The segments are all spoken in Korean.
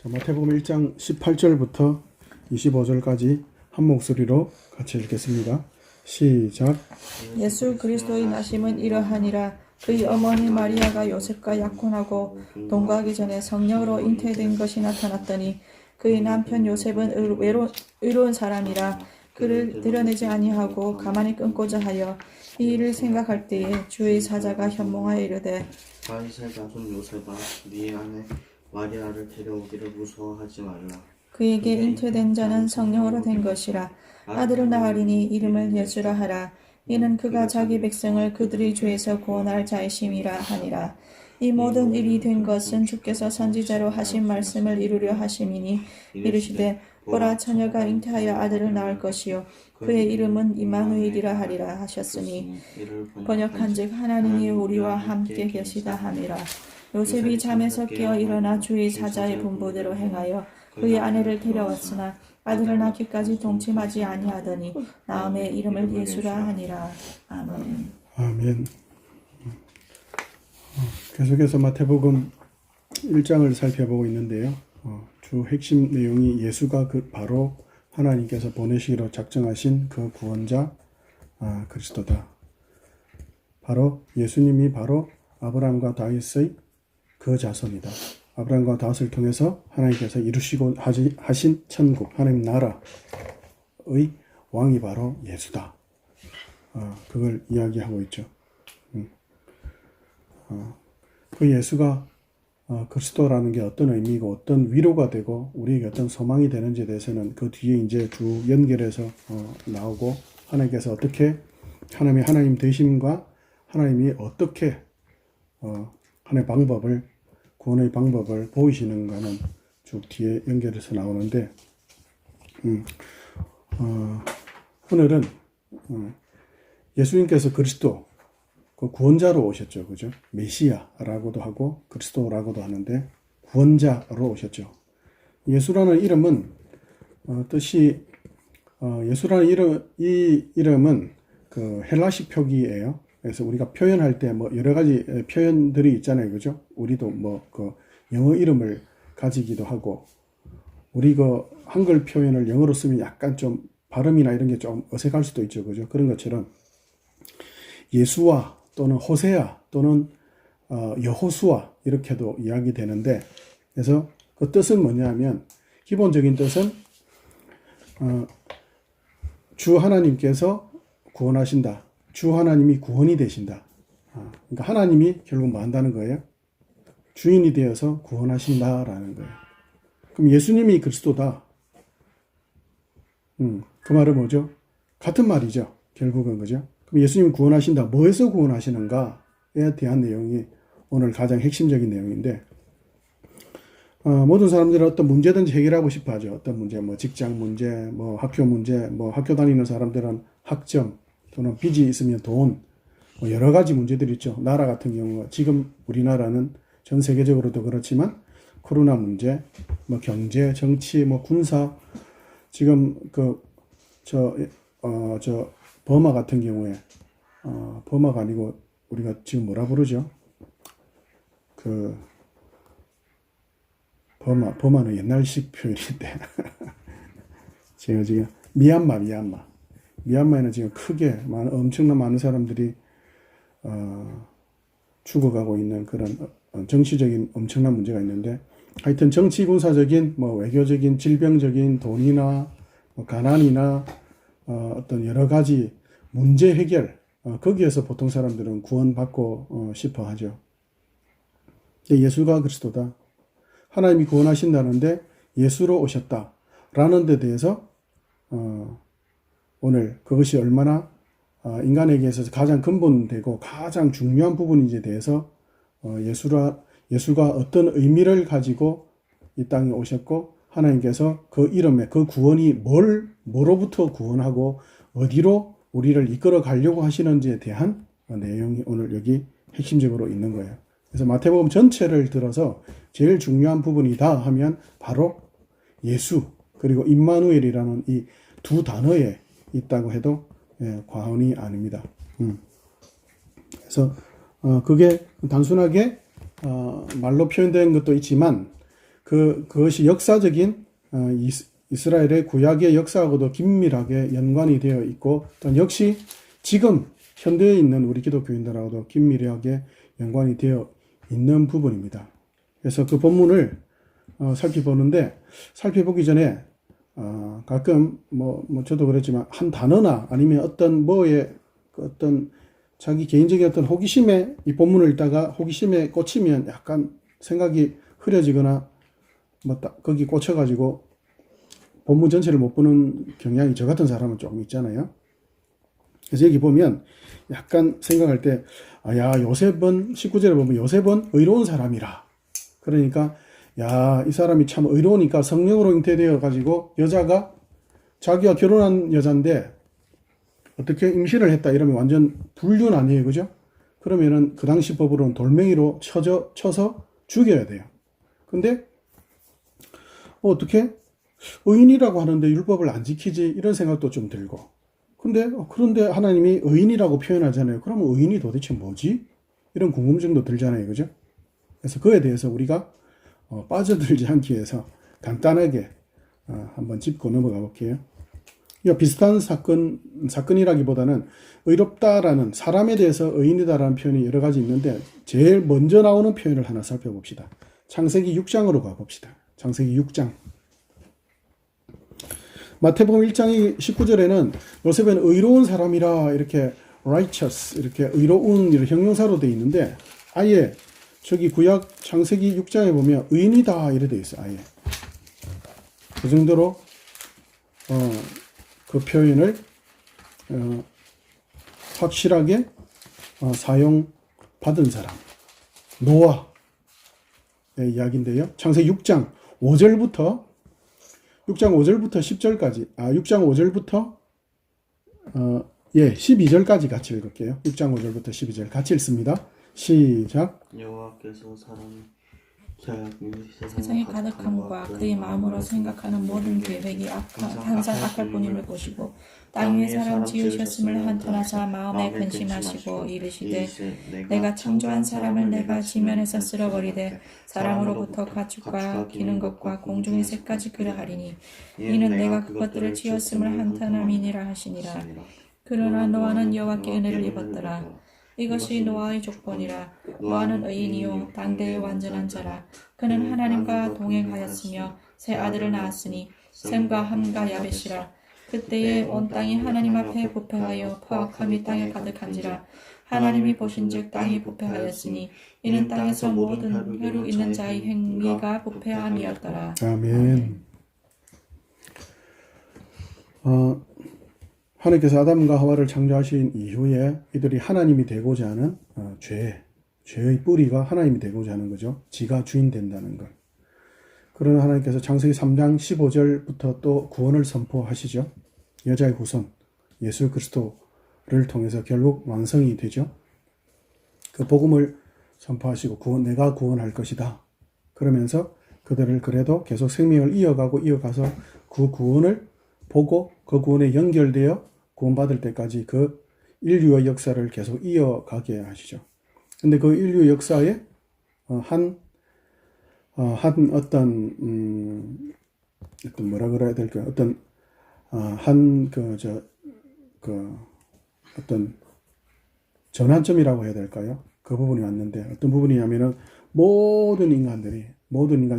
자, 마태복음 1장 18절부터 25절까지 한 목소리로 같이 읽겠습니다. 시작. 예수 그리스도의 나심은 이러하니라. 그의 어머니 마리아가 요셉과 약혼하고 동거하기 전에 성령으로 잉태된 것이 나타났더니 그의 남편 요셉은 의로운 사람이라 그를 드러내지 아니하고 가만히 끊고자 하여 이 일을 생각할 때에 주의 사자가 현몽하여 이르되 다윗의 자손 요셉아, 네 아내 마리아를 데려오기를 무서워하지 말라. 그에게 잉태된 자는 성령으로 된 것이라. 아들을 낳으리니 이름을 예수라 하라. 이는 그가 자기 백성을 그들의 죄에서 구원할 자이심이라 하니라. 이 모든 일이 된 것은 주께서 선지자로 하신 말씀을 이루려 하심이니 이르시되 보라, 처녀가 잉태하여 아들을 낳을 것이요 그의 이름은 임마누엘이라 하리라 하셨으니 번역한즉 하나님이 우리와 함께 계시다 함이라. 요셉이 잠에서 깨어 일어나 주의 사자의 분부대로 행하여 그의 아내를 데려왔으나 아들을 낳기까지 동침하지 아니하더니 나음에 이름을 예수라 하니라. 아멘. 아멘. 계속해서 마태복음 1장을 살펴보고 있는데요. 주 핵심 내용이 예수가 바로 하나님께서 보내시기로 작정하신 그 구원자 그리스도다. 바로 예수님이 바로 아브라함과 다윗의 그 자손이다. 아브라함과 다윗을 통해서 하나님께서 이루시고 하신 천국, 하나님 나라의 왕이 바로 예수다. 그걸 이야기하고 있죠. 그 예수가 그리스도라는 게 어떤 의미고 어떤 위로가 되고 우리에게 어떤 소망이 되는지에 대해서는 그 뒤에 이제 쭉 연결해서 나오고 하나님께서 어떻게 하나님의 하나님 되심과 하나님이 어떻게 하나님의 방법을 구원의 방법을 보이시는가는 쭉 뒤에 연결해서 나오는데 오늘은 예수님께서 그리스도 그 구원자로 오셨죠. 그죠? 메시아라고도 하고 그리스도라고도 하는데 구원자로 오셨죠. 예수라는 이름은 뜻이 예수라는 이 이름은 그 헬라식 표기예요. 그래서 우리가 표현할 때 뭐 여러 가지 표현들이 있잖아요. 그죠? 우리도 뭐 그 영어 이름을 가지기도 하고 우리 그 한글 표현을 영어로 쓰면 약간 좀 발음이나 이런 게 좀 어색할 수도 있죠. 그죠? 그런 것처럼 예수와 또는 호세아 또는 여호수아 이렇게도 이야기되는데 그래서 그 뜻은 뭐냐면 기본적인 뜻은 주 하나님께서 구원하신다. 주 하나님이 구원이 되신다. 그러니까 하나님이 결국 뭐 한다는 거예요? 주인이 되어서 구원하신다라는 거예요. 그럼 예수님이 그리스도다. 그 말은 뭐죠? 같은 말이죠. 결국은 그죠? 그럼 예수님이 구원하신다. 뭐에서 구원하시는가에 대한 내용이 오늘 가장 핵심적인 내용인데 모든 사람들은 어떤 문제든지 해결하고 싶어 하죠. 어떤 문제, 뭐 직장 문제, 뭐 학교 문제, 뭐 학교 다니는 사람들은 학점, 또는 빚이 있으면 돈, 뭐 여러 가지 문제들이 있죠. 나라 같은 경우 지금 우리나라는 전 세계적으로도 그렇지만 코로나 문제, 뭐 경제, 정치, 뭐 군사, 지금 버마 같은 경우에 버마가 아니고 우리가 지금 뭐라 부르죠? 버마는 옛날식 표현인데 제가 지금 미얀마에는 지금 크게 엄청난 많은 사람들이 죽어가고 있는 그런 정치적인 엄청난 문제가 있는데 하여튼 정치 군사적인 뭐 외교적인 질병적인 돈이나 뭐 가난이나 어떤 여러 가지 문제 해결 거기에서 보통 사람들은 구원받고 싶어 하죠. 예수가 그리스도다. 하나님이 구원하신다는데 예수로 오셨다라는 데 대해서 오늘 그것이 얼마나 인간에게 있어서 가장 근본되고 가장 중요한 부분인지에 대해서 예수가 어떤 의미를 가지고 이 땅에 오셨고 하나님께서 그 이름에 그 구원이 뭐로부터 구원하고 어디로 우리를 이끌어 가려고 하시는지에 대한 내용이 오늘 여기 핵심적으로 있는 거예요. 그래서 마태복음 전체를 들어서 제일 중요한 부분이다 하면 바로 예수 그리고 임마누엘이라는 이 두 단어에 있다고 해도 과언이 아닙니다. 그래서 그게 단순하게 말로 표현된 것도 있지만 그것이 역사적인 이스라엘의 구약의 역사하고도 긴밀하게 연관이 되어 있고 또 역시 지금 현대에 있는 우리 기독교인들하고도 긴밀하게 연관이 되어 있는 부분입니다. 그래서 그 본문을 살펴보는데 살펴보기 전에 가끔 저도 그랬지만 한 단어나 아니면 어떤 뭐에 어떤 자기 개인적인 어떤 호기심에 이 본문을 읽다가 호기심에 꽂히면 약간 생각이 흐려지거나 거기 꽂혀가지고 본문 전체를 못 보는 경향이 저 같은 사람은 조금 있잖아요. 그래서 여기 보면 약간 생각할 때, 요셉은, 19절에 보면 요셉은 의로운 사람이라. 그러니까, 이 사람이 참 의로우니까 성령으로 잉태되어 가지고 여자가 자기가 결혼한 여잔데 어떻게 임신을 했다 이러면 완전 불륜 아니에요. 그죠? 그러면은 그 당시 법으로는 돌멩이로 쳐서 죽여야 돼요. 근데, 어떻게? 의인이라고 하는데 율법을 안 지키지? 이런 생각도 좀 들고. 그런데 하나님이 의인이라고 표현하잖아요. 그러면 의인이 도대체 뭐지? 이런 궁금증도 들잖아요. 그죠? 그래서 그에 대해서 우리가 빠져들지 않기 위해서 간단하게 한번 짚고 넘어가 볼게요. 이 비슷한 사건이라기보다는 의롭다라는 사람에 대해서 의인이다라는 표현이 여러 가지 있는데 제일 먼저 나오는 표현을 하나 살펴봅시다. 창세기 6장으로 가봅시다. 창세기 6장. 마태복음 1장 19절에는 요셉은 의로운 사람이라 이렇게 righteous 이렇게 의로운 이런 형용사로 되어 있는데 아예 저기 구약 창세기 6장에 보면 의인이다 이래 되어 있어요. 아예 그 정도로 그 표현을 확실하게 사용받은 사람 노아의 이야기인데요. 창세기 6장 5절부터 10절까지 6장 5절부터 12절까지 같이 읽을게요. 6장 5절부터 12절 같이 읽습니다. 시작. 여호와께서 사람이 세상에 가득함과 그의 마음으로 생각하는 모든 계획이 항상 악할 뿐임을 보시고 땅 위에 사람 지으셨음을 한탄하사 마음에 근심하시고 이르시되 내가 창조한 사람을 내가 지면에서 쓸어버리되 사람으로부터 가축과 기는 것과 공중의 새까지 그러하리니 이는 내가 그것들을 지었음을 한탄함이니라 하시니라. 그러나 노아는 여호와께 은혜를 입었더라. 이것이 노아의 족본이라. 노아는 의인이요 당대의 완전한 자라. 그는 하나님과 동행하였으며 세 아들을 낳았으니 셈과 함과 야벳이라. 그때에 온 땅이 하나님 앞에 부패하여 포악함이 땅에 가득한지라. 하나님이 보신즉 땅이 부패하였으니 이는 땅에서 모든 혈육 있는 자의 행위가 부패함이었더라. 아멘. 하나님께서 아담과 하와를 창조하신 이후에 이들이 하나님이 되고자 하는 죄의 뿌리가 하나님이 되고자 하는 거죠. 지가 주인 된다는 것. 그러나 하나님께서 창세기 3장 15절부터 또 구원을 선포하시죠. 여자의 후손 예수 그리스도를 통해서 결국 완성이 되죠. 그 복음을 선포하시고 내가 구원할 것이다. 그러면서 그들을 그래도 계속 생명을 이어가서 그 구원을 보고 그 구원에 연결되어 구원받을 때까지 그 인류의 역사를 계속 이어가게 하시죠. 근데 그 인류 역사에 어떤 뭐라 그래야 될까요? 어떤 전환점이라고 해야 될까요? 그 부분이 왔는데 어떤 부분이냐면은 모든 인간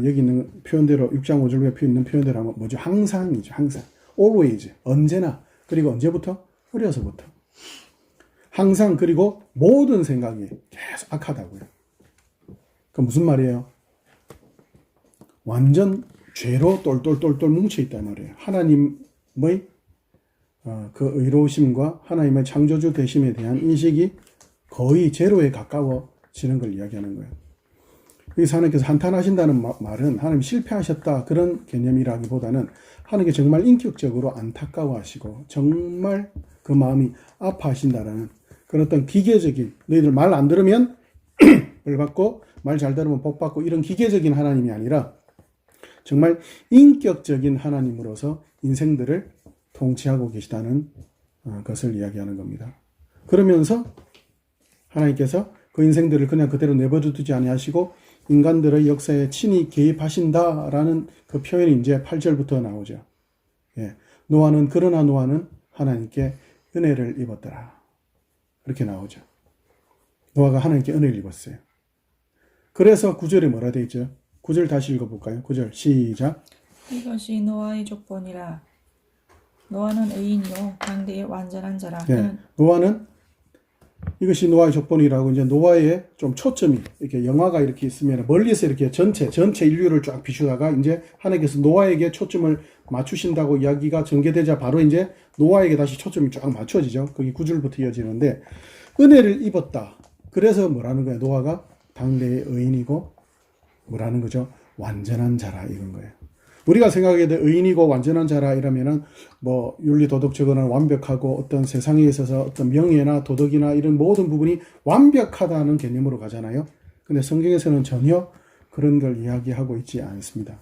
여기 있는 표현대로 6장 5절에 있는 표현대로 하면 뭐죠? 항상이죠. 항상. always. 언제나. 그리고 언제부터? 어려서부터. 항상 그리고 모든 생각이 계속 악하다고요. 그 무슨 말이에요? 완전 죄로 똘똘똘똘 뭉쳐있단 말이에요. 하나님의 그 의로우심과 하나님의 창조주 되심에 대한 인식이 거의 제로에 가까워지는 걸 이야기하는 거예요. 여기서 하나님께서 한탄하신다는 말은 하나님 실패하셨다 그런 개념이라기보다는 하나님께 정말 인격적으로 안타까워하시고 정말 그 마음이 아파하신다라는 그런 어떤 기계적인 너희들 말 안 들으면 벌 받고 말 잘 들으면 복 받고 이런 기계적인 하나님이 아니라 정말 인격적인 하나님으로서 인생들을 통치하고 계시다는 것을 이야기하는 겁니다. 그러면서 하나님께서 그 인생들을 그냥 그대로 내버려 두지 아니하시고 인간들의 역사에 친히 개입하신다라는 그 표현이 이제 8절부터 나오죠. 예. 그러나 노아는 하나님께 은혜를 입었더라. 그렇게 나오죠. 노아가 하나님께 은혜를 입었어요. 그래서 9절에 뭐라 되어 있죠? 9절 다시 읽어볼까요? 9절 시작. 이것이 노아의 족본이라. 노아는 의인이요 당대의 완전한 자라. 예. 이것이 노아의 족본이라고 이제 노아의 좀 초점이 이렇게 영화가 이렇게 있으면 멀리서 이렇게 전체 인류를 쫙 비추다가 이제 하나님께서 노아에게 초점을 맞추신다고 이야기가 전개되자 바로 이제 노아에게 다시 초점이 쫙 맞춰지죠. 거기 9절부터 이어지는데 은혜를 입었다. 그래서 뭐라는 거예요? 노아가 당대의 의인이고 뭐라는 거죠? 완전한 자라 이런 거예요. 우리가 생각하기에 의인이고 완전한 자라 이러면은 뭐 윤리 도덕적으로는 완벽하고 어떤 세상에 있어서 어떤 명예나 도덕이나 이런 모든 부분이 완벽하다는 개념으로 가잖아요. 근데 성경에서는 전혀 그런 걸 이야기하고 있지 않습니다.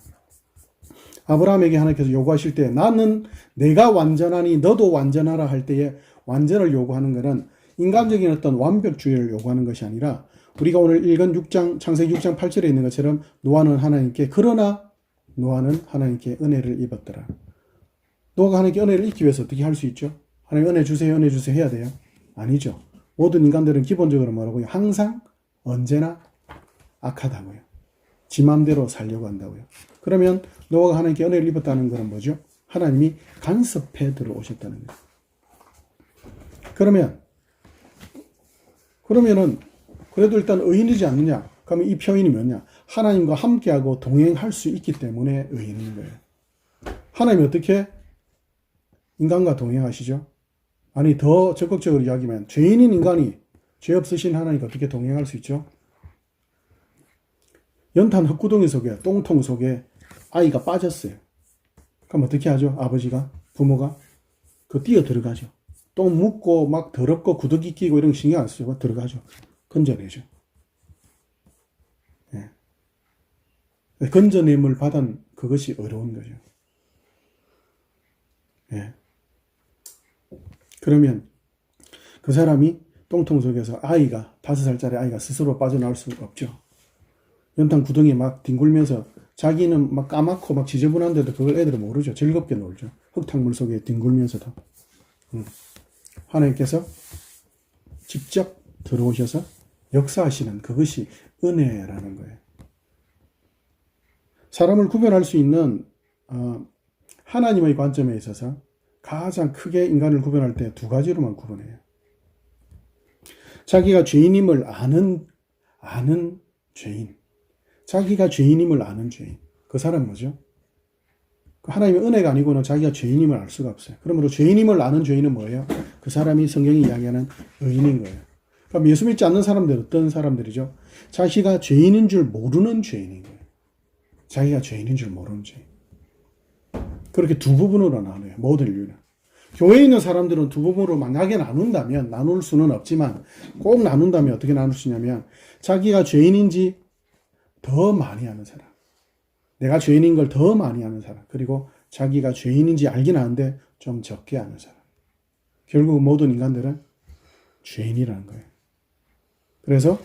아브라함에게 하나님께서 요구하실 때 나는 내가 완전하니 너도 완전하라 할 때에 완전을 요구하는 것은 인간적인 어떤 완벽주의를 요구하는 것이 아니라 우리가 오늘 읽은 창세기 6장 8절에 있는 것처럼 노아는 하나님께 은혜를 입었더라. 노아가 하나님께 은혜를 입기 위해서 어떻게 할 수 있죠? 하나님 은혜 주세요 해야 돼요? 아니죠. 모든 인간들은 기본적으로 뭐라고요? 항상 언제나 악하다고요. 지 맘대로 살려고 한다고요. 그러면 노아가 하나님께 은혜를 입었다는 것은 뭐죠? 하나님이 간섭해 들어오셨다는 거예요. 그러면은 그래도 일단 의인이지 않느냐? 그러면 이 표현이 뭐냐? 하나님과 함께하고 동행할 수 있기 때문에 의인인 거예요. 하나님이 어떻게 인간과 동행하시죠? 아니 더 적극적으로 이야기하면 죄인인 인간이 죄 없으신 하나님과 어떻게 동행할 수 있죠? 연탄 흙구덩이 속에 똥통 속에 아이가 빠졌어요. 그럼 어떻게 하죠? 아버지가 부모가 뛰어 들어가죠. 똥 묻고 막 더럽고 구더기 끼고 이런 거 신경 안 쓰고 들어가죠. 건져내죠. 예. 건져냄을 받은 그것이 어려운 거죠. 예. 그러면 그 사람이 똥통 속에서 5살짜리 아이가 스스로 빠져나올 수 없죠. 연탄 구덩이에 막 뒹굴면서 자기는 막 까맣고 막 지저분한데도 그걸 애들은 모르죠. 즐겁게 놀죠. 흙탕물 속에 뒹굴면서도. 하나님께서 직접 들어오셔서 역사하시는 그것이 은혜라는 거예요. 사람을 구별할 수 있는 하나님의 관점에 있어서 가장 크게 인간을 구별할 때 2가지로만 구분해요. 자기가 죄인임을 아는 죄인. 자기가 죄인임을 아는 죄인. 그 사람 뭐죠? 하나님의 은혜가 아니고는 자기가 죄인임을 알 수가 없어요. 그러므로 죄인임을 아는 죄인은 뭐예요? 그 사람이 성경이 이야기하는 의인인 거예요. 그럼 예수 믿지 않는 사람들 어떤 사람들이죠? 자기가 죄인인 줄 모르는 죄인인 거예요. 자기가 죄인인 줄 모르는 죄인. 그렇게 2부분으로 나눠요. 모든 인류는. 교회에 있는 사람들은 2부분으로 만약에 나눈다면, 나눌 수는 없지만 꼭 나눈다면 어떻게 나눌 수 있냐면 자기가 죄인인지 더 많이 아는 사람, 내가 죄인인 걸 더 많이 아는 사람, 그리고 자기가 죄인인지 알긴 아는데 좀 적게 아는 사람. 결국 모든 인간들은 죄인이라는 거예요. 그래서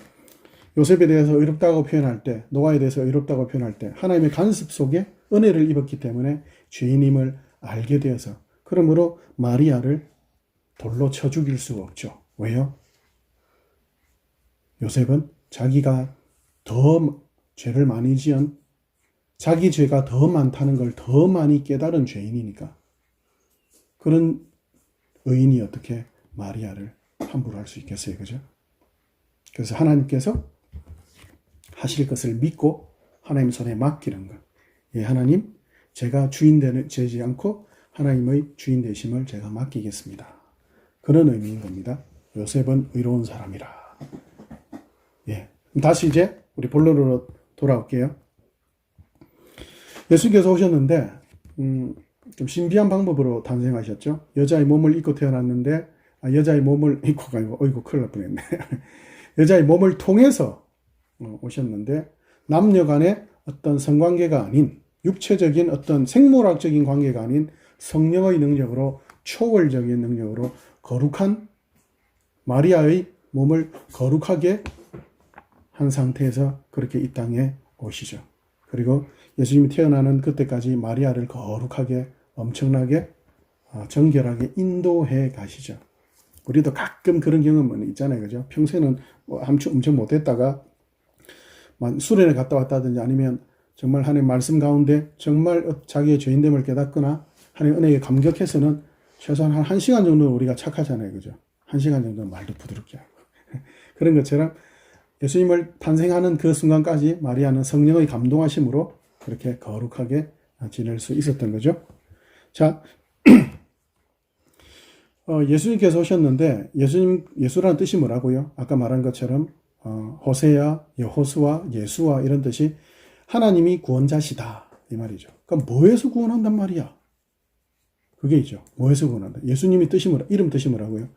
요셉에 대해서 의롭다고 표현할 때, 노아에 대해서 의롭다고 표현할 때 하나님의 간섭 속에 은혜를 입었기 때문에 죄인임을 알게 되어서, 그러므로 마리아를 돌로 쳐 죽일 수가 없죠. 왜요? 요셉은 자기가 더 죄를 많이 지은, 자기 죄가 더 많다는 걸 더 많이 깨달은 죄인이니까. 그런 의인이 어떻게 마리아를 함부로 할 수 있겠어요? 그죠? 그래서 하나님께서 하실 것을 믿고 하나님 손에 맡기는 것. 예, 하나님, 제가 주인 되지 않고 하나님의 주인 되심을 제가 맡기겠습니다. 그런 의미인 겁니다. 요셉은 의로운 사람이라. 예. 다시 이제 우리 본론으로 돌아올게요. 예수께서 오셨는데, 좀 신비한 방법으로 탄생하셨죠. 여자의 몸을 입고 태어났는데, 여자의 몸을 입고가 아니고, 어이구, 큰일 날 뻔했네. 여자의 몸을 통해서 오셨는데, 남녀 간의 어떤 성관계가 아닌, 육체적인 어떤 생물학적인 관계가 아닌 성령의 능력으로, 초월적인 능력으로 거룩한 마리아의 몸을 거룩하게 한 상태에서 그렇게 이 땅에 오시죠. 그리고 예수님이 태어나는 그때까지 마리아를 거룩하게 엄청나게 정결하게 인도해 가시죠. 우리도 가끔 그런 경험은 있잖아요. 그죠? 평소에는 뭐 엄청 못했다가 수련회 갔다 왔다든지 아니면 정말 하나님 말씀 가운데 정말 자기의 죄인됨을 깨닫거나 하나님 은혜에 감격해서는 최소한 한 1시간 정도는 우리가 착하잖아요. 그죠? 1시간 정도는 말도 부드럽게 하고. 그런 것처럼 예수님을 탄생하는 그 순간까지 마리아는 성령의 감동하심으로 그렇게 거룩하게 지낼 수 있었던 거죠. 자, 예수님께서 오셨는데 예수라는 뜻이 뭐라고요? 아까 말한 것처럼 호세야, 여호수아, 예수와 이런 뜻이 하나님이 구원자시다 이 말이죠. 그럼 뭐에서 구원한단 말이야? 그게 있죠. 뭐에서 구원한다? 예수님이 이름 뜻이 뭐라고요?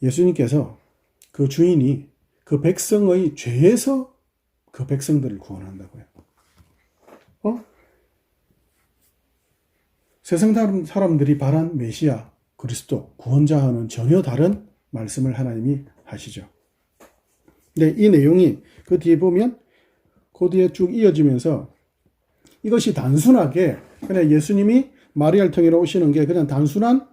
예수님께서 그 주인이 그 백성의 죄에서 그 백성들을 구원한다고요. 세상 사람들이 바란 메시아 그리스도 구원자와는 전혀 다른 말씀을 하나님이 하시죠. 근데 이 내용이 그 뒤에 보면 그 뒤에 쭉 이어지면서 이것이 단순하게 그냥 예수님이 마리아를 통해 오시는 게 그냥 단순한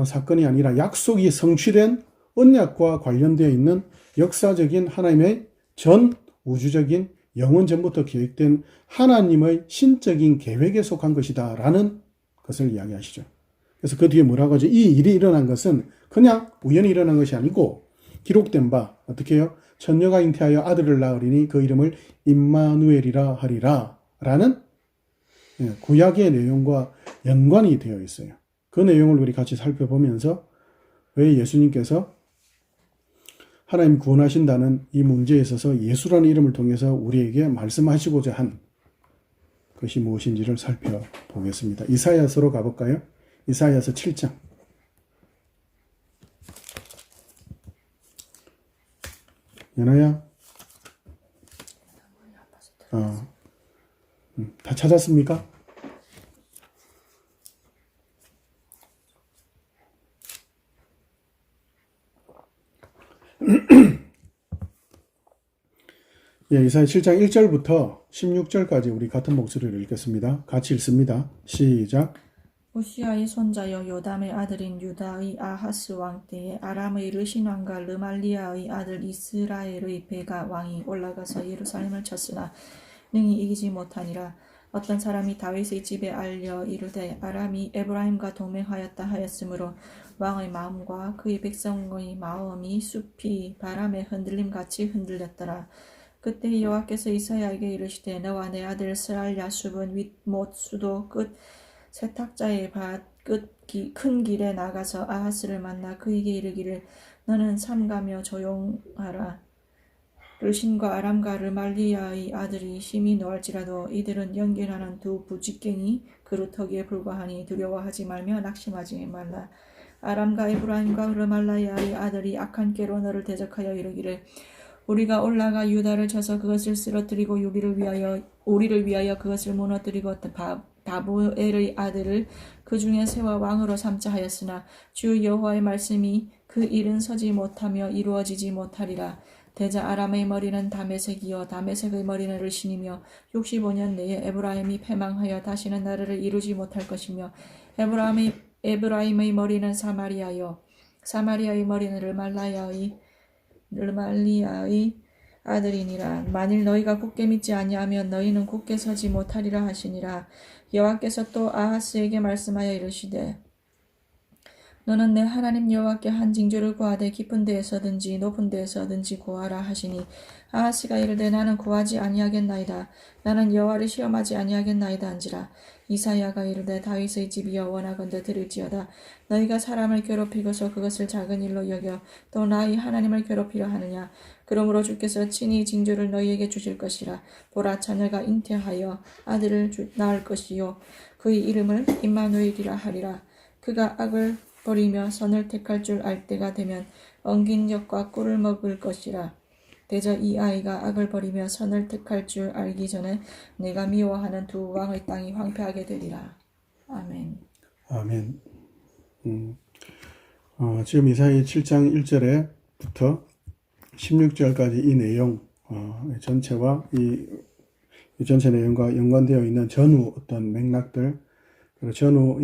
사건이 아니라 약속이 성취된 언약과 관련되어 있는 역사적인 하나님의 전 우주적인 영원 전부터 계획된 하나님의 신적인 계획에 속한 것이다라는 것을 이야기하시죠. 그래서 그 뒤에 뭐라고 하죠? 이 일이 일어난 것은 그냥 우연히 일어난 것이 아니고 기록된 바 어떻게 해요? 처녀가 잉태하여 아들을 낳으리니 그 이름을 임마누엘이라 하리라 라는 구약의 내용과 연관이 되어 있어요. 그 내용을 우리 같이 살펴보면서 왜 예수님께서 하나님 구원하신다는 이 문제에 있어서 예수라는 이름을 통해서 우리에게 말씀하시고자 한 것이 무엇인지를 살펴보겠습니다. 이사야서로 가볼까요? 이사야서 7장. 연아야? 다 찾았습니까? 예, 이사야 7장 1절부터 16절까지 우리 같은 목소리로 읽겠습니다. 같이 읽습니다. 시작. 우시아의 손자여 요담의 아들인 유다의 아하스 왕 때에 아람의 르신 왕과 르말리아의 아들 이스라엘의 배가 왕이 올라가서 예루살렘을 쳤으나 능히 이기지 못하니라. 어떤 사람이 다윗의 집에 알려 이르되 아람이 에브라임과 동맹하였다 하였으므로 왕의 마음과 그의 백성의 마음이 숲이 바람에 흔들림같이 흔들렸더라. 그때 여호와께서 이사야에게 이르시되 너와 내 아들 스알야숲은 윗못 수도 끝 세탁자의 밭 끝 큰 길에 나가서 아하스를 만나 그에게 이르기를 너는 삼가며 조용하라. 르신과 아람과 르말리아의 아들이 심히 노할지라도 이들은 연결하는 두 부직갱이 그루터기에 불과하니 두려워하지 말며 낙심하지 말라. 아람과 에브라임과 르말리아의 아들이 악한 꾀로 너를 대적하여 이르기를 우리가 올라가 유다를 쳐서 그것을 쓰러뜨리고 우리를 위하여 그것을 무너뜨리고 다보엘의 아들을 그 중에 세워 왕으로 삼자 하였으나 주 여호와의 말씀이 그 일은 서지 못하며 이루어지지 못하리라. 대자 아람의 머리는 다메섹이요 다메섹의 머리는 르신이며 65년 내에 에브라임이 패망하여 다시는 나라를 이루지 못할 것이며 에브라임의 머리는 사마리아요 사마리아의 머리는 르말리아의 아들이니라. 만일 너희가 굳게 믿지 아니하면 너희는 굳게 서지 못하리라 하시니라. 여호와께서 또 아하스에게 말씀하여 이르시되 너는 내 하나님 여호와께 한 징조를 구하되 깊은 데에서든지 높은 데에서든지 구하라 하시니 아하스가 이르되 나는 구하지 아니하겠나이다. 나는 여호와를 시험하지 아니하겠나이다 한지라. 이사야가 이르되 다윗의 집이여 원하건대 들을지어다. 너희가 사람을 괴롭히고서 그것을 작은 일로 여겨 또 나의 하나님을 괴롭히려 하느냐. 그러므로 주께서 친히 징조를 너희에게 주실 것이라. 보라 처녀가 잉태하여 아들을 낳을 것이요 그의 이름을 임마누엘이라 하리라. 그가 악을 버리며 선을 택할 줄 알 때가 되면 엉긴 젖과 꿀을 먹을 것이라. 대저 이 아이가 악을 버리며 선을 택할 줄 알기 전에 내가 미워하는 두 왕의 땅이 황폐하게 되리라. 아멘. 아멘. 지금 이사야 7장 1절에부터 16절까지 이 내용 전체와 이 전체 내용과 연관되어 있는 전후 어떤 맥락들, 그리고 전후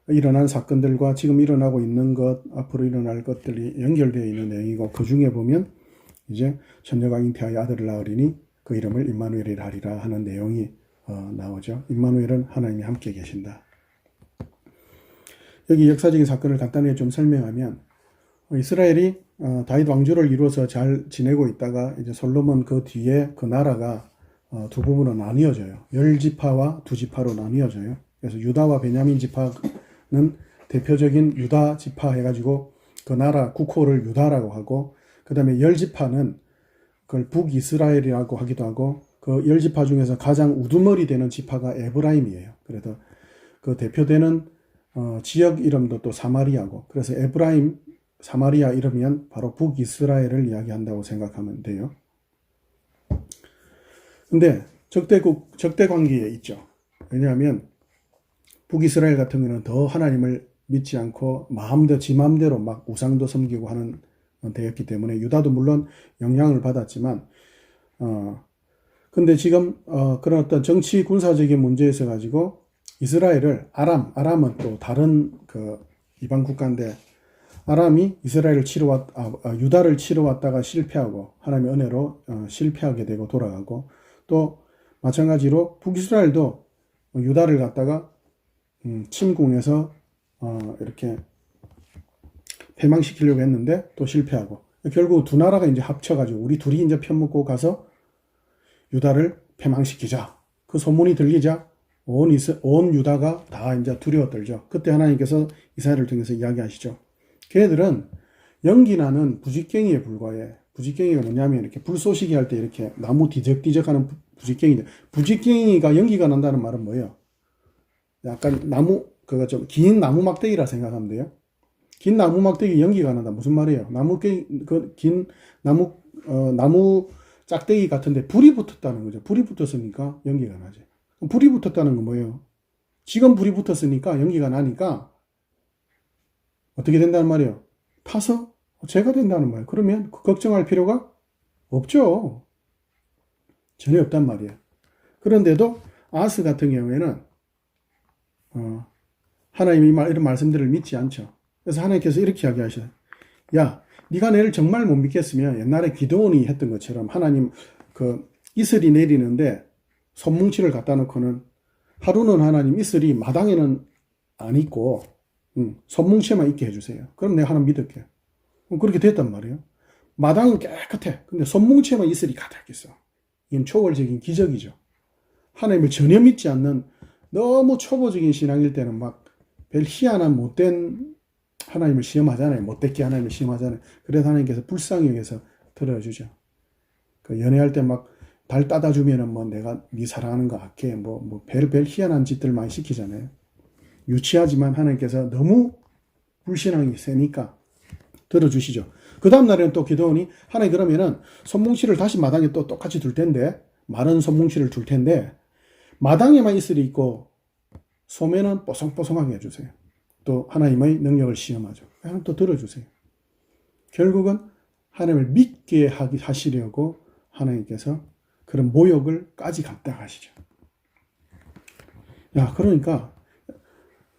일어난 사건들과 지금 일어나고 있는 것, 앞으로 일어날 것들이 연결되어 있는 내용이고, 그 중에 보면 이제 처녀가 잉태하여 아들을 낳으리니 그 이름을 임마누엘이라 하리라 하는 내용이 나오죠. 임마누엘은 하나님이 함께 계신다. 여기 역사적인 사건을 간단히 좀 설명하면, 이스라엘이 다윗 왕조를 이루어서 잘 지내고 있다가 이제 솔로몬 그 뒤에 그 나라가 두 부분으로 나뉘어져요. 10지파와 2지파로 나뉘어져요. 그래서 유다와 베냐민 지파는 대표적인 유다 지파 해가지고 그 나라 국호를 유다라고 하고, 그 다음에 10지파는 그걸 북이스라엘이라고 하기도 하고, 그 10지파 중에서 가장 우두머리 되는 지파가 에브라임이에요. 그래서 그 대표되는 지역 이름도 또 사마리아고, 그래서 에브라임 사마리아 이러면 바로 북이스라엘을 이야기한다고 생각하면 돼요. 근데 적대 관계에 있죠. 왜냐하면 북이스라엘 같은 경우는 더 하나님을 믿지 않고 지 마음대로 막 우상도 섬기고 하는 데였기 때문에 유다도 물론 영향을 받았지만, 근데 지금 그런 어떤 정치 군사적인 문제에 있어 가지고 이스라엘을 아람은 또 다른 그 이방 국가인데, 아람이 유다를 치러 왔다가 실패하고 하나님의 은혜로 실패하게 되고 돌아가고, 또 마찬가지로 북이스라엘도 유다를 갖다가 침공해서 이렇게 패망시키려고 했는데 또 실패하고, 결국 두 나라가 이제 합쳐가지고 우리 둘이 이제 편먹고 가서 유다를 패망시키자. 그 소문이 들리자 온 유다가 다 이제 두려워 떨죠. 그때 하나님께서 이사야를 통해서 이야기하시죠. 걔네들은 연기 나는 부직갱이에 불과해. 부직갱이가 뭐냐면 이렇게 불쏘시개 할 때 이렇게 나무 뒤적뒤적하는 부직갱이인데, 부직갱이가 연기가 난다는 말은 뭐예요? 약간 그거 좀 긴 나무 막대기라 생각하면 돼요. 긴 나무 막대기 연기가 난다. 무슨 말이에요? 긴 나무 짝대기 같은데 불이 붙었다는 거죠. 불이 붙었으니까 연기가 나지. 불이 붙었다는 건 뭐예요? 지금 불이 붙었으니까 연기가 나니까 어떻게 된다는 말이에요? 타서 죄가 된다는 말이에요. 그러면 걱정할 필요가 없죠. 전혀 없단 말이에요. 그런데도 아하스 같은 경우에는 하나님이 이런 말씀들을 믿지 않죠. 그래서 하나님께서 이렇게 이야기하셔요. 야, 네가 내를 정말 못 믿겠으면 옛날에 기드온이 했던 것처럼 하나님 이슬이 내리는데 손뭉치를 갖다 놓고는 하루는 하나님 이슬이 마당에는 안 있고 손뭉치에만 있게 해주세요. 그럼 내가 하나님 믿을게요. 그렇게 됐단 말이에요. 마당은 깨끗해. 근데 손뭉치에만 이슬이 가득 있어. 이건 초월적인 기적이죠. 하나님을 전혀 믿지 않는 너무 초보적인 신앙일 때는 막 별 희한한 못된 하나님을 시험하잖아요. 못됐게 하나님을 시험하잖아요. 그래서 하나님께서 불쌍히 여기서 들어주죠. 그 연애할 때 막 달 따다 주면은 뭐 내가 네 사랑하는 거 할게. 별 희한한 짓들 많이 시키잖아요. 유치하지만 하나님께서 너무 불신앙이 세니까 들어주시죠. 그 다음날에는 또 기도하니 하나님 그러면은 손뭉치를 다시 마당에 또 똑같이 둘 텐데, 마른 손뭉치를 둘 텐데 마당에만 이슬이 있고 소매는 뽀송뽀송하게 해주세요. 또 하나님의 능력을 시험하죠. 하나님 또 들어주세요. 결국은 하나님을 믿게 하시려고 하나님께서 그런 모욕을까지 감당하시죠. 야, 그러니까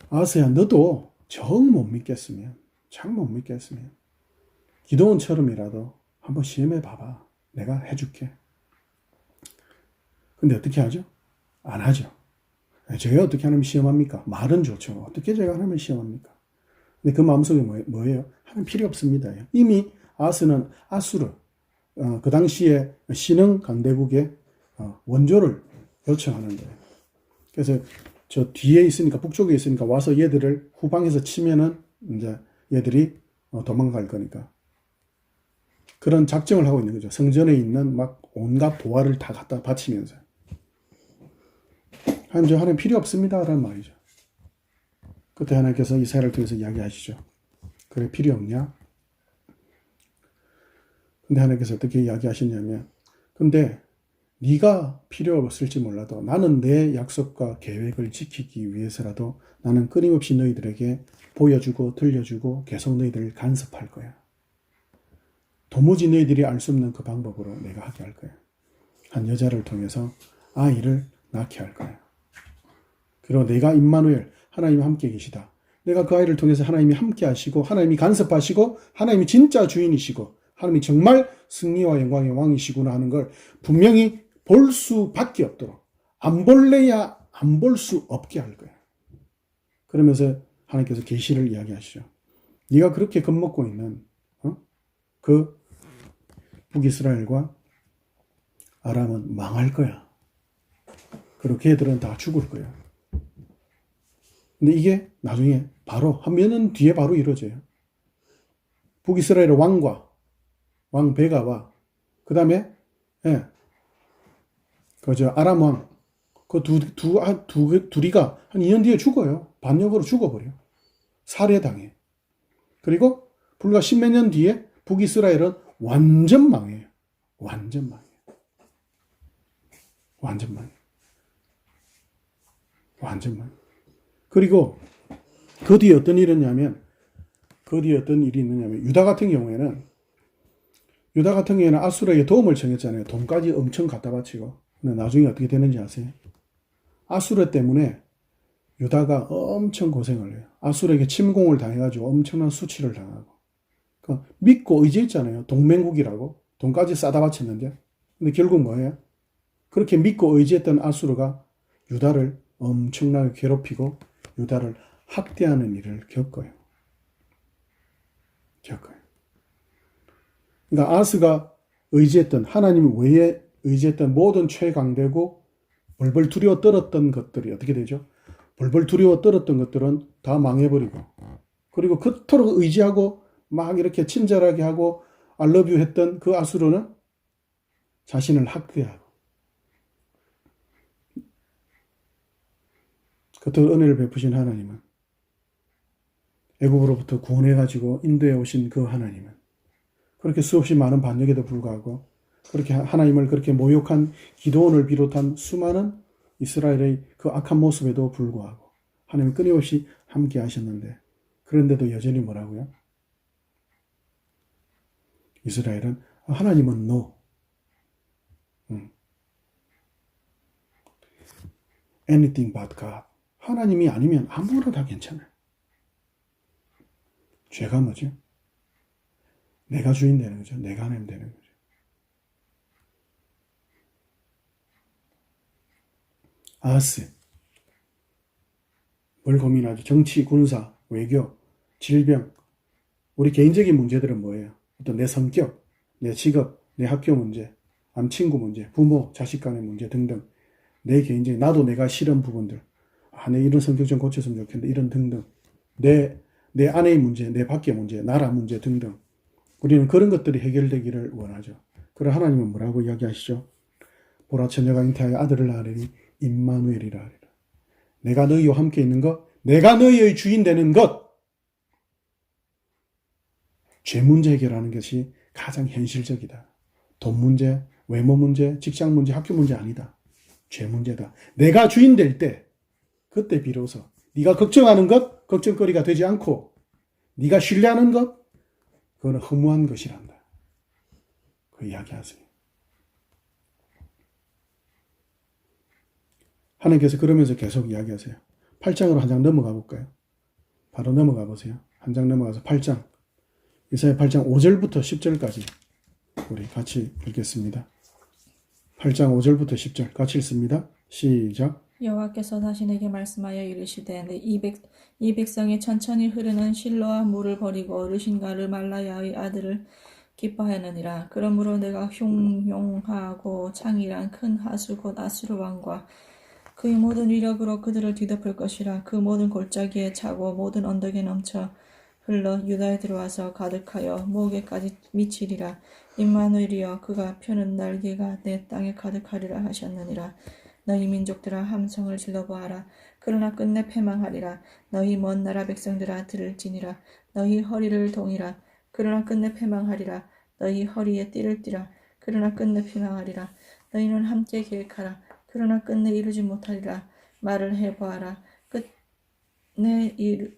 아하스야, 너도 정 못 믿겠으면 기도원처럼이라도 한번 시험해 봐봐. 내가 해줄게. 근데 어떻게 하죠? 안 하죠. 제가 어떻게 하나님 시험합니까? 말은 좋죠. 어떻게 제가 하나님을 시험합니까? 근데 그 마음속에 뭐예요? 하나님 필요 없습니다. 이미 아하스는 아수르, 그 당시에 신흥 강대국의 원조를 요청하는 거예요. 그래서 저 뒤에 있으니까, 북쪽에 있으니까 와서 얘들을 후방에서 치면은 이제 얘들이 도망갈 거니까. 그런 작정을 하고 있는 거죠. 성전에 있는 막 온갖 보화를 다 갖다 바치면서. 하나님 필요 없습니다. 라는 말이죠. 그때 하나님께서 이사야를 통해서 이야기하시죠. 그래, 필요 없냐? 근데 하나님께서 어떻게 이야기하시냐면, 근데 네가 필요 없을지 몰라도 나는 내 약속과 계획을 지키기 위해서라도 나는 끊임없이 너희들에게 보여주고 들려주고 계속 너희들을 간섭할 거야. 도무지 너희들이 알 수 없는 그 방법으로 내가 하게 할 거야. 한 여자를 통해서 아이를 낳게 할 거야. 그리고 내가 임마누엘, 하나님이 함께 계시다. 내가 그 아이를 통해서 하나님이 함께 하시고 하나님이 간섭하시고 하나님이 진짜 주인이시고 하나님이 정말 승리와 영광의 왕이시구나 하는 걸 분명히 볼 수밖에 없도록 안 볼래야 안 볼 수 없게 할 거야. 그러면서 하나님께서 계시를 이야기하시죠. 네가 그렇게 겁먹고 있는 그 북이스라엘과 아람은 망할 거야. 그리고 걔들은 다 죽을 거야. 근데 이게 나중에 바로 한 몇 년 뒤에 바로 이루어져요. 북이스라엘의 왕과 왕 베가와 그 다음에 그저 아람 왕 그 둘이가 한 2년 뒤에 죽어요. 반역으로 죽어버려. 살해당해. 그리고 불과 십몇 년 뒤에 북이스라엘은 완전 망해요. 완전 망해요. 완전 망해요. 완전 망해요. 그리고 그 뒤에 어떤 일이 있냐면 유다 같은 경우에는 아수르에게 도움을 청했잖아요. 돈까지 엄청 갖다 바치고. 근데 나중에 어떻게 되는지 아세요? 아수르 때문에 유다가 엄청 고생을 해요. 아수르에게 침공을 당해가지고 엄청난 수치를 당하고. 믿고 의지했잖아요. 동맹국이라고. 돈까지 싸다 바쳤는데. 근데 결국 뭐예요? 그렇게 믿고 의지했던 아수르가 유다를 엄청나게 괴롭히고 유다를 학대하는 일을 겪어요. 그러니까 아스가 의지했던 하나님 외에 의지했던 모든 최강대국 벌벌 두려워 떨었던 것들이 어떻게 되죠? 벌벌 두려워 떨었던 것들은 다 망해버리고 그리고 그토록 의지하고 막 이렇게 친절하게 하고 I love you 했던 그 아수르는 자신을 학대하고 그토록 은혜를 베푸신 하나님은 애굽으로부터 구원해가지고 인도에 오신 그 하나님은 그렇게 수없이 많은 반역에도 불구하고 그렇게 하나님을 그렇게 모욕한 기드온을 비롯한 수많은 이스라엘의 그 악한 모습에도 불구하고 하나님은 끊임없이 함께 하셨는데 그런데도 여전히 뭐라고요? 이스라엘은 하나님은 no. anything but God. 하나님이 아니면 아무나 다 괜찮아요. 죄가 뭐죠? 내가 주인 되는 거죠. 내가 하나님 되는 거죠. 아하스. 뭘 고민하죠? 정치, 군사, 외교, 질병. 우리 개인적인 문제들은 뭐예요? 어떤 내 성격, 내 직업, 내 학교 문제, 친구 문제, 부모, 자식 간의 문제 등등. 내 개인적인, 나도 내가 싫은 부분들. 내 이런 성격 좀 고쳤으면 좋겠는데, 이런 등등. 내 아내의 문제, 내 밖의 문제, 나라 문제 등등. 우리는 그런 것들이 해결되기를 원하죠. 그러나 하나님은 뭐라고 이야기하시죠? 보라 처녀가 잉태하여 아들을 낳으리니 임마누엘이라 하리라. 내가 너희와 함께 있는 것, 내가 너희의 주인 되는 것. 죄 문제 해결하는 것이 가장 현실적이다. 돈 문제, 외모 문제, 직장 문제, 학교 문제 아니다. 죄 문제다. 내가 주인 될 때, 그때 비로소 네가 걱정하는 것, 걱정거리가 되지 않고 네가 신뢰하는 것, 그거는 허무한 것이란다. 그 이야기하세요. 하나님께서 그러면서 계속 이야기하세요. 8장으로 한 장 넘어가 볼까요? 바로 넘어가 보세요. 한 장 넘어가서 8장. 이사야 8장 5절부터 10절까지 우리 같이 읽겠습니다. 8장 5절부터 10절 같이 읽습니다. 시작. 여호와께서 다시 내게 말씀하여 이르시되 이 백성이 천천히 흐르는 실로와 물을 버리고 어르신과 르말라야의 아들을 기뻐하였느니라. 그러므로 내가 흉용하고 창이란 큰 하수 곧 아수르 왕과 그의 모든 위력으로 그들을 뒤덮을 것이라. 그 모든 골짜기에 차고 모든 언덕에 넘쳐 흘러 유다에 들어와서 가득하여 목에까지 미치리라. 임마누엘이여 그가 펴는 날개가 내 땅에 가득하리라 하셨느니라. 너희 민족들아 함성을 질러보아라. 그러나 끝내 패망하리라. 너희 먼 나라 백성들아 들을지니라. 너희 허리를 동이라. 그러나 끝내 패망하리라. 너희 허리에 띠를 띠라. 그러나 끝내 패망하리라. 너희는 함께 계획하라. 그러나 끝내 이루지 못하리라. 말을 해보아라.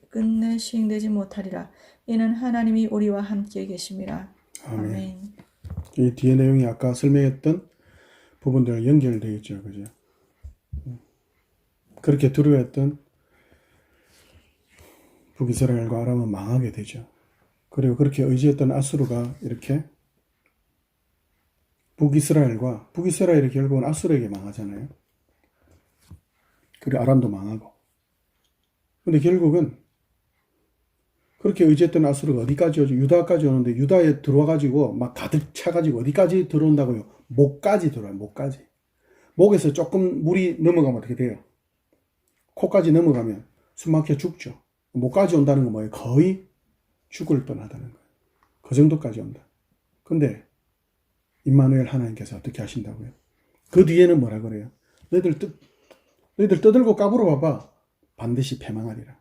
끝내 시행되지 못하리라. 이는 하나님이 우리와 함께 계심이라. 아멘. 아멘. 이 뒤에 내용이 아까 설명했던 부분들 연결되어 있죠. 그죠? 그렇게 두려워했던 북이스라엘과 아람은 망하게 되죠. 그리고 그렇게 의지했던 아수르가 이렇게 북이스라엘이 결국은 아수르에게 망하잖아요. 그리고 아람도 망하고. 근데 결국은 그렇게 의지했던 아수르가 어디까지 오죠? 유다까지 오는데 유다에 들어와가지고 막 가득 차가지고 어디까지 들어온다고요? 목까지 들어와요. 목까지. 목에서 조금 물이 넘어가면 어떻게 돼요? 코까지 넘어가면 숨 막혀 죽죠. 목까지 온다는 건 뭐예요? 거의 죽을 뻔하다는 거예요. 그 정도까지 온다. 근데 임마누엘 하나님께서 어떻게 하신다고요? 그 뒤에는 뭐라 그래요? 너희들 떠들고 까불어 봐봐. 반드시 패망하리라.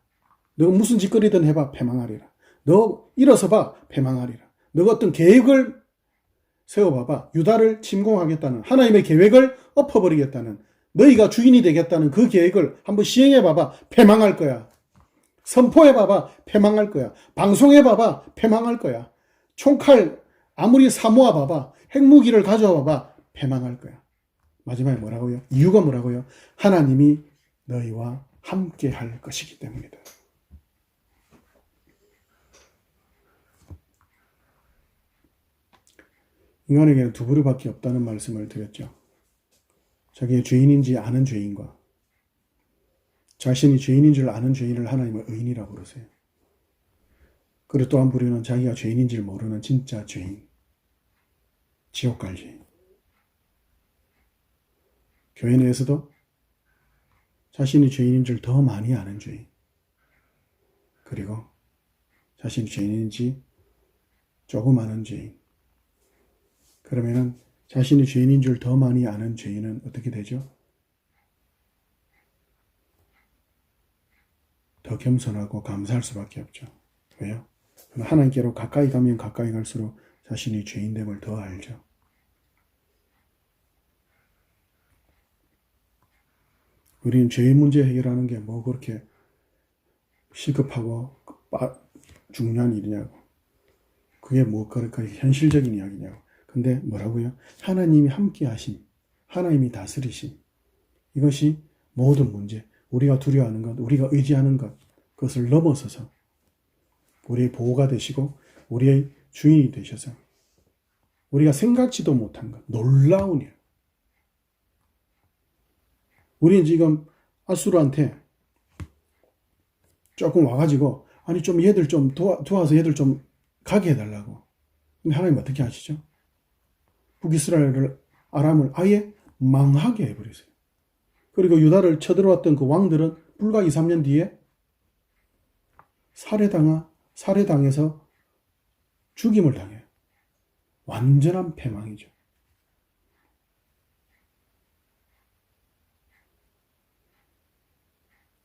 너 무슨 짓거리든 해봐. 패망하리라. 너 일어서 봐. 패망하리라. 너가 어떤 계획을 세워봐봐. 유다를 침공하겠다는 하나님의 계획을 엎어버리겠다는 너희가 주인이 되겠다는 그 계획을 한번 시행해봐봐. 패망할 거야. 선포해봐봐. 패망할 거야. 방송해봐봐. 패망할 거야. 총칼 아무리 사모아봐봐. 핵무기를 가져와봐봐. 패망할 거야. 마지막에 뭐라고요? 이유가 뭐라고요? 하나님이 너희와 함께 할 것이기 때문이다. 인간에게는 두 부류밖에 없다는 말씀을 드렸죠. 자기의 죄인인지 아는 죄인과 자신이 죄인인 줄 아는 죄인을 하나님은 의인이라고 그러세요. 그리고 또 한 부류는 자기가 죄인인 줄 모르는 진짜 죄인, 지옥 갈 죄인. 교회 내에서도 자신이 죄인인 줄 더 많이 아는 죄인, 그리고 자신이 죄인인지 조금 아는 죄인. 그러면은 자신이 죄인인 줄 더 많이 아는 죄인은 어떻게 되죠? 더 겸손하고 감사할 수밖에 없죠. 왜요? 하나님께로 가까이 가면 가까이 갈수록 자신이 죄인됨을 더 알죠. 우리는 죄인 문제 해결하는 게 뭐 그렇게 시급하고 중요한 일이냐고. 그게 뭐 그렇게 현실적인 이야기냐고. 근데 뭐라고요? 하나님이 함께 하심, 하나님이 다스리심. 이것이 모든 문제, 우리가 두려워하는 것, 우리가 의지하는 것, 그것을 넘어서서 우리의 보호가 되시고 우리의 주인이 되셔서 우리가 생각지도 못한 것, 놀라운 일. 우리는 지금 아수르한테 조금 와가지고 아니 좀 얘들 좀 도와서 얘들 좀 가게 해달라고. 근데 하나님 어떻게 하시죠? 북이스라엘을 아람을 아예 망하게 해버리세요. 그리고 유다를 쳐들어왔던 그 왕들은 불과 2, 3년 뒤에 살해당해서 죽임을 당해요. 완전한 패망이죠.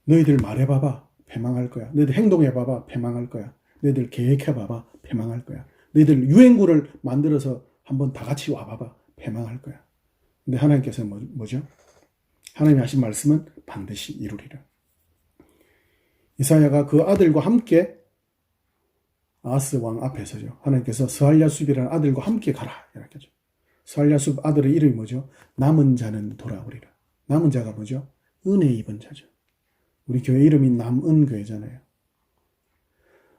너희들 말해봐봐. 패망할 거야. 너희들 행동해봐봐. 패망할 거야. 너희들 계획해봐봐. 패망할 거야. 너희들 유행구를 만들어서 한번 다 같이 와봐봐. 패망할 거야. 근데 하나님께서는 뭐죠? 하나님이 하신 말씀은 반드시 이루리라. 이사야가 그 아들과 함께 아하스 왕 앞에서죠. 하나님께서 스알랴숲이라는 아들과 함께 가라. 이렇게 하죠. 스알랴숲 아들의 이름이 뭐죠? 남은 자는 돌아오리라. 남은 자가 뭐죠? 은혜 입은 자죠. 우리 교회 이름이 남은교회잖아요.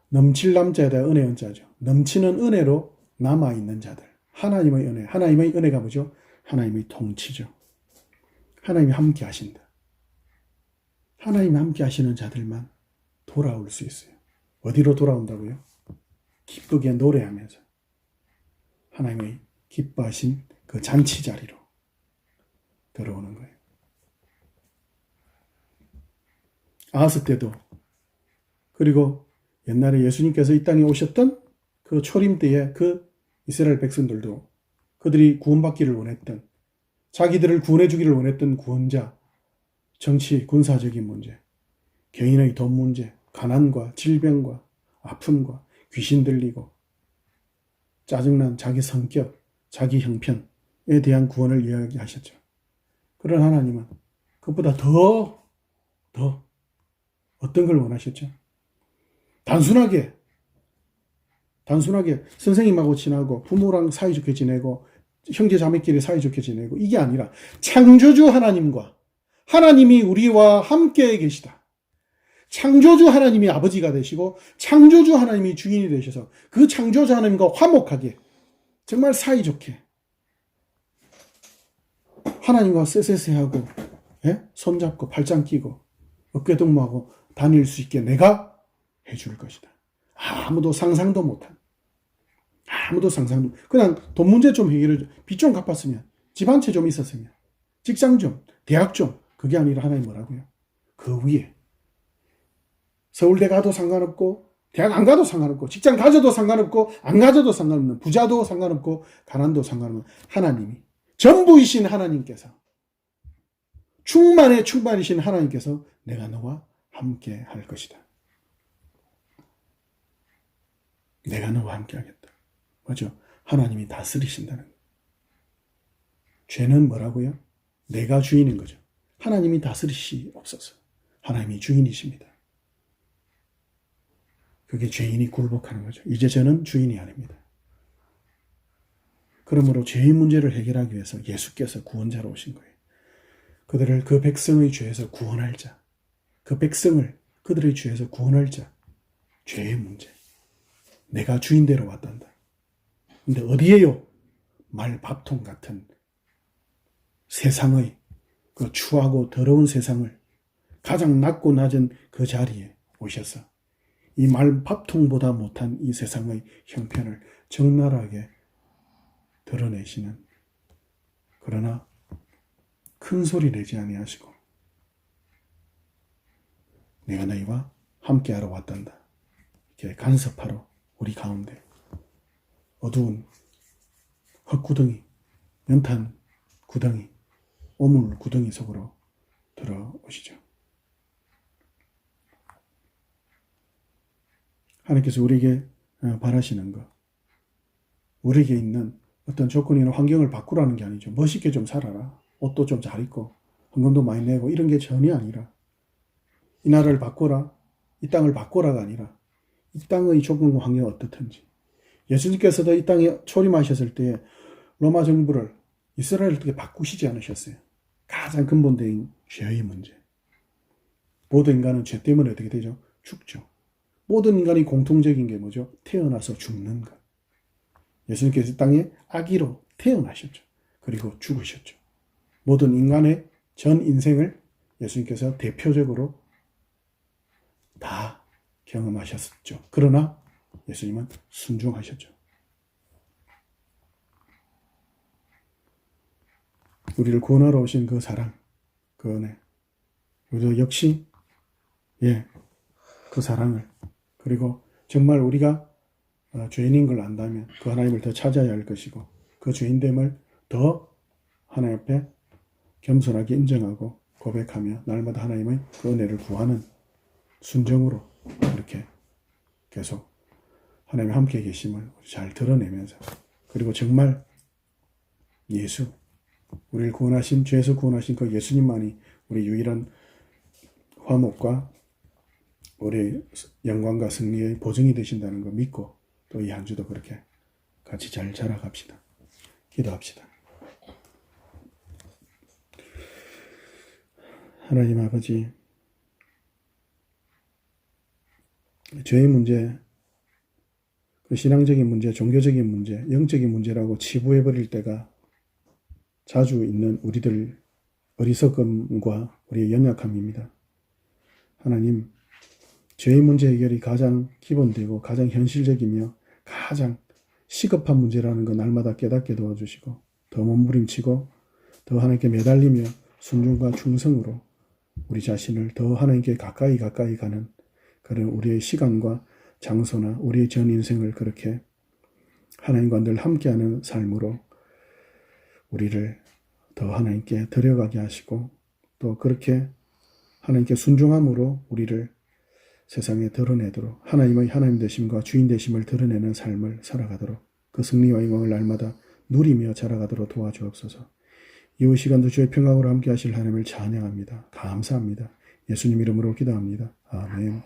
넘칠 남자에다 은혜 은자죠. 넘치는 은혜로 남아있는 자들. 하나님의 은혜. 하나님의 은혜가 뭐죠? 하나님의 통치죠. 하나님이 함께 하신다. 하나님이 함께 하시는 자들만 돌아올 수 있어요. 어디로 돌아온다고요? 기쁘게 노래하면서 하나님의 기뻐하신 그 잔치 자리로 들어오는 거예요. 아하스 때도, 그리고 옛날에 예수님께서 이 땅에 오셨던 그 초림 때에 그 이스라엘 백성들도 그들이 구원받기를 원했던, 자기들을 구원해 주기를 원했던 구원자, 정치, 군사적인 문제, 개인의 돈 문제, 가난과 질병과 아픔과 귀신 들리고 짜증난 자기 성격, 자기 형편에 대한 구원을 이야기하셨죠. 그런 하나님은 그것보다 더 어떤 걸 원하셨죠? 단순하게 단순하게 선생님하고 친하고 부모랑 사이좋게 지내고 형제 자매끼리 사이좋게 지내고 이게 아니라 창조주 하나님과 하나님이 우리와 함께 계시다. 창조주 하나님이 아버지가 되시고 창조주 하나님이 주인이 되셔서 그 창조주 하나님과 화목하게 정말 사이좋게 하나님과 쎄쎄쎄하고 손잡고 발짱 끼고 어깨동무하고 다닐 수 있게 내가 해줄 것이다. 아무도 상상도 못한 그냥 돈 문제 좀 해결해줘. 빚 좀 갚았으면 집 한 채 좀 있었으면 직장 좀 대학 좀 그게 아니라 하나님 뭐라고요? 그 위에 서울대 가도 상관없고 대학 안 가도 상관없고 직장 가져도 상관없고 안 가져도 상관없는 부자도 상관없고 가난도 상관없는 하나님이 전부이신 하나님께서 충만이신 하나님께서 내가 너와 함께 할 것이다. 내가 너와 함께 하겠다. 맞죠? 하나님이 다스리신다는 거예요. 죄는 뭐라고요? 내가 주인인 거죠. 하나님이 다스리시옵소서. 하나님이 주인이십니다. 그게 죄인이 굴복하는 거죠. 이제 저는 주인이 아닙니다. 그러므로 죄의 문제를 해결하기 위해서 예수께서 구원자로 오신 거예요. 그들을 그 백성의 죄에서 구원할 자, 그 백성을 그들의 죄에서 구원할 자, 죄의 문제. 내가 주인대로 왔단다. 근데 어디에요? 말밥통 같은 세상의 그 추하고 더러운 세상을 가장 낮고 낮은 그 자리에 오셔서 이 말밥통보다 못한 이 세상의 형편을 적나라하게 드러내시는, 그러나 큰 소리 내지 아니하시고 내가 너희와 함께하러 왔단다. 이렇게 간섭하러 우리 가운데 어두운 헛구덩이, 연탄 구덩이, 오물 구덩이 속으로 들어오시죠. 하나님께서 우리에게 바라시는 것, 우리에게 있는 어떤 조건이나 환경을 바꾸라는 게 아니죠. 멋있게 좀 살아라. 옷도 좀 잘 입고 헌금도 많이 내고 이런 게 전혀 아니라, 이 나라를 바꿔라, 이 땅을 바꿔라가 아니라 이 땅의 조건과 환경이 어떻든지. 예수님께서도 이 땅에 초림하셨을 때 로마 정부를, 이스라엘을 어떻게 바꾸시지 않으셨어요. 가장 근본적인 죄의 문제. 모든 인간은 죄 때문에 어떻게 되죠? 죽죠. 모든 인간이 공통적인 게 뭐죠? 태어나서 죽는 것. 예수님께서 이 땅에 아기로 태어나셨죠. 그리고 죽으셨죠. 모든 인간의 전 인생을 예수님께서 대표적으로 다 경험하셨죠. 그러나 예수님은 순종하셨죠. 우리를 구원하러 오신 그 사랑, 그 은혜, 우리도 역시 그 사랑을, 그리고 정말 우리가 죄인인 걸 안다면 그 하나님을 더 찾아야 할 것이고, 그 죄인됨을 더 하나님 앞에 겸손하게 인정하고 고백하며 날마다 하나님의 그 은혜를 구하는 순종으로 이렇게 계속 하나님이 함께 계심을 잘 드러내면서, 그리고 정말 예수, 우리를 구원하신, 죄에서 구원하신 그 예수님만이 우리 유일한 화목과 우리 영광과 승리의 보증이 되신다는 거 믿고 또 이 한 주도 그렇게 같이 잘 자라갑시다. 기도합시다. 하나님 아버지, 죄의 문제, 그 신앙적인 문제, 종교적인 문제, 영적인 문제라고 치부해버릴 때가 자주 있는 우리들 어리석음과 우리의 연약함입니다. 하나님, 죄의 문제 해결이 가장 기본되고 가장 현실적이며 가장 시급한 문제라는 거 날마다 깨닫게 도와주시고, 더 몸부림치고 더 하나님께 매달리며 순종과 충성으로 우리 자신을 더 하나님께 가까이 가는 그런 우리의 시간과 장소나 우리의 전 인생을 그렇게 하나님과 늘 함께하는 삶으로 우리를 더 하나님께 데려가게 하시고, 또 그렇게 하나님께 순종함으로 우리를 세상에 드러내도록, 하나님의 하나님 되심과 주인 되심을 드러내는 삶을 살아가도록, 그 승리와 영광을 날마다 누리며 자라가도록 도와주옵소서. 이후 시간도 주의 평강으로 함께 하실 하나님을 찬양합니다. 감사합니다. 예수님 이름으로 기도합니다. 아멘.